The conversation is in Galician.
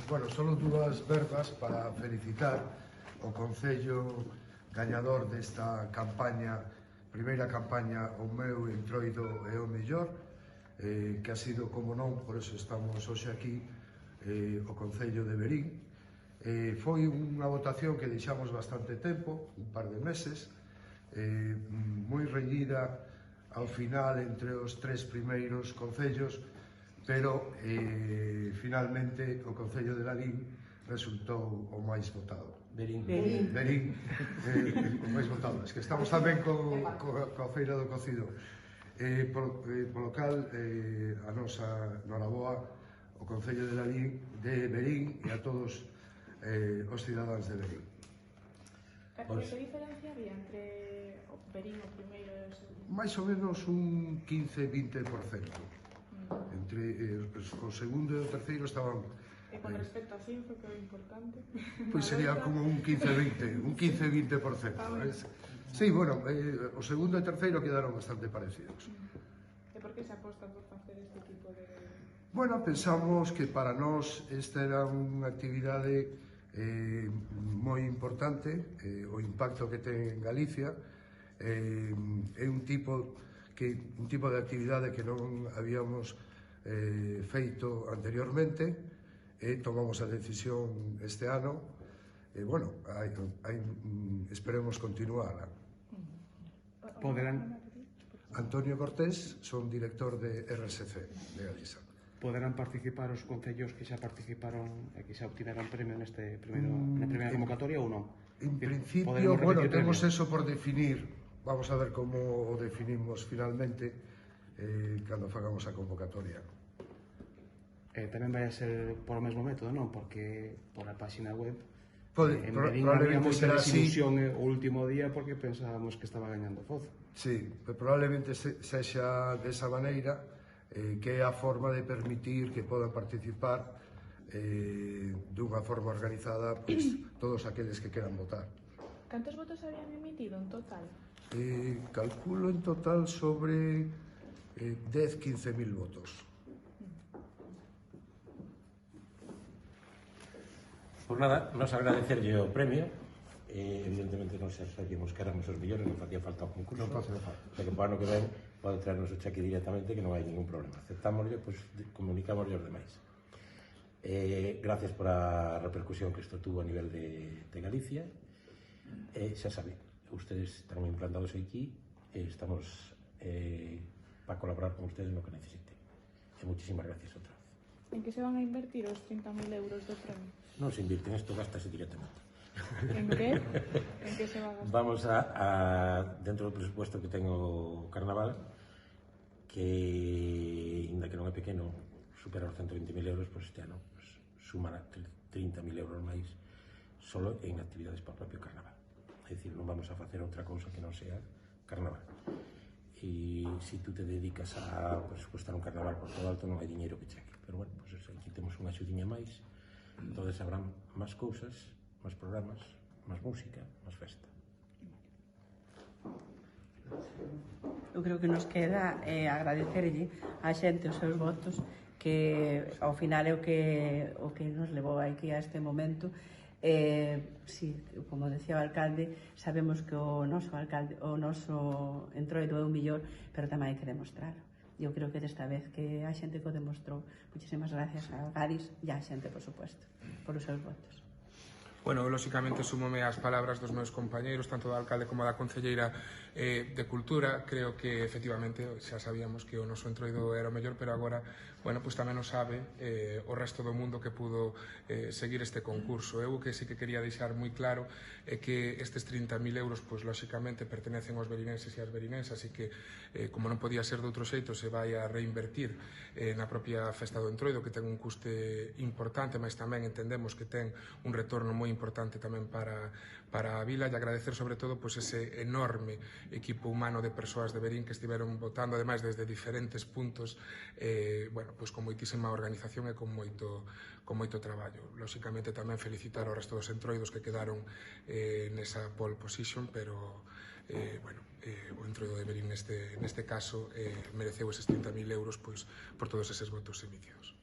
Bueno, solo dúas verbas para felicitar o Concello gañador desta campaña, primeira campaña O meu Entroido é o mellor, que ha sido, como non, por eso estamos hoxe aquí, o Concello de Verín. Foi unha votación que deixamos bastante tempo, un par de meses, moi reñida ao final entre os tres primeiros concellos, pero finalmente o Concello de Lalín resultou o máis votado. Verín, o máis votado. Es que estamos tamén coa Feira do Cocido. Polo cal, a nosa noraboa o Concello de Lalín, de Verín e a todos os cidadáns de Verín. Que diferencia había entre o Verín o primeiro e o segundo? Mais ou menos un 15-20%. Entre o segundo e o terceiro estaban... E con respecto a Sinfo, que é o importante? Pois sería como un 15-20%. Sí, bueno, o segundo e o terceiro quedaron bastante parecidos. E por que se aposta por facer este tipo de... Bueno, pensamos que para nós esta era unha actividade moi importante, o impacto que ten en Galicia, é un tipo de actividade que non habíamos feito anteriormente, e tomamos a decisión este ano, e bueno, esperemos continuar. Antonio Cortés, son director de RSC de Galicia. Poderán participar os concellos que xa participaron e que xa obtiveron premio na primeira convocatoria ou non? En principio, bueno, temos eso por definir. Vamos a ver como o definimos finalmente cando fagamos a convocatoria. Tamén vai a ser por o mesmo método, non? Porque por a página web en Verín había moita desilusión o último día porque pensábamos que estaba gañando Foz. Sí, probablemente sexa desa maneira, que é a forma de permitir que podan participar dunha forma organizada todos aqueles que queran votar. Cantos votos habían emitido en total? Calculo en total sobre 10-15 mil votos. Por nada, nos agradecerlle o premio. Evidentemente non sabíamos que éramos os millores, non facía falta o concurso. Non facía falta. O que para ano que ven pode traernos o cheque directamente, que non hai ningún problema. Aceptámoslo, pois comunicámoslo aos demais. Gracias por a repercusión que isto tuvo a nivel de Galicia. Xa saben, ustedes están implantados aquí, estamos para colaborar con ustedes no que necesiten. Muchísimas gracias outra vez. En que se van a invertir os 30.000 euros do premio? Non se invirten, isto gástase directamente. En que? En que se va a gastar? Vamos dentro do presupuesto que ten o Carnaval, que, ainda que non é pequeno, supera os 120.000 euros, pois este ano sumará 30.000 euros máis solo en actividades para o propio Carnaval. É dicir, non vamos a facer outra cousa que non sea Carnaval. E se tú te dedicas a presupuestar un Carnaval por todo alto, non hai diñeiro que cheque. Pero bueno, pues aquí temos unha xudiña máis, entonces habrán máis cousas, máis programas, máis música, máis festa. Eu creo que nos queda agradecerlle á xente os seus votos, que ao final é o que nos levou aquí a este momento. Sí, como decía o alcalde, sabemos que o noso Entroido é o mellor, pero tamén hai que demostrarlo. Eu creo que desta vez que a xente que o demostrou. Muchísimas gracias a Gadis e a xente, por supuesto, por os seus votos. Bueno, lóxicamente sumome as palabras dos meus compañeiros, tanto do alcalde como da concelleira de Cultura. Creo que efectivamente xa sabíamos que o noso Entroido era o mellor, pero agora, bueno, pues tamén o sabe o resto do mundo que pudo seguir este concurso. Eu que sí que quería deixar moi claro é que estes 30.000 euros, pues lóxicamente pertenecen aos verinenses e ás verinensas, e que, como non podía ser de outro xeito, se vai a reinvertir na propia festa do Entroido, que ten un custe importante, mas tamén entendemos que ten un retorno moi importante tamén para a vila, e agradecer sobre todo pues ese enorme equipo humano de persoas de Verín que estiveron votando, ademais desde diferentes puntos, bueno, pues con moitísima organización e con moito traballo. Lóxicamente tamén felicitar ao resto dos entroidos que quedaron nesa pole position, pero bueno, o Entroido de Verín neste caso mereceu eses 30.000 euros pues, por todos eses votos emitidos.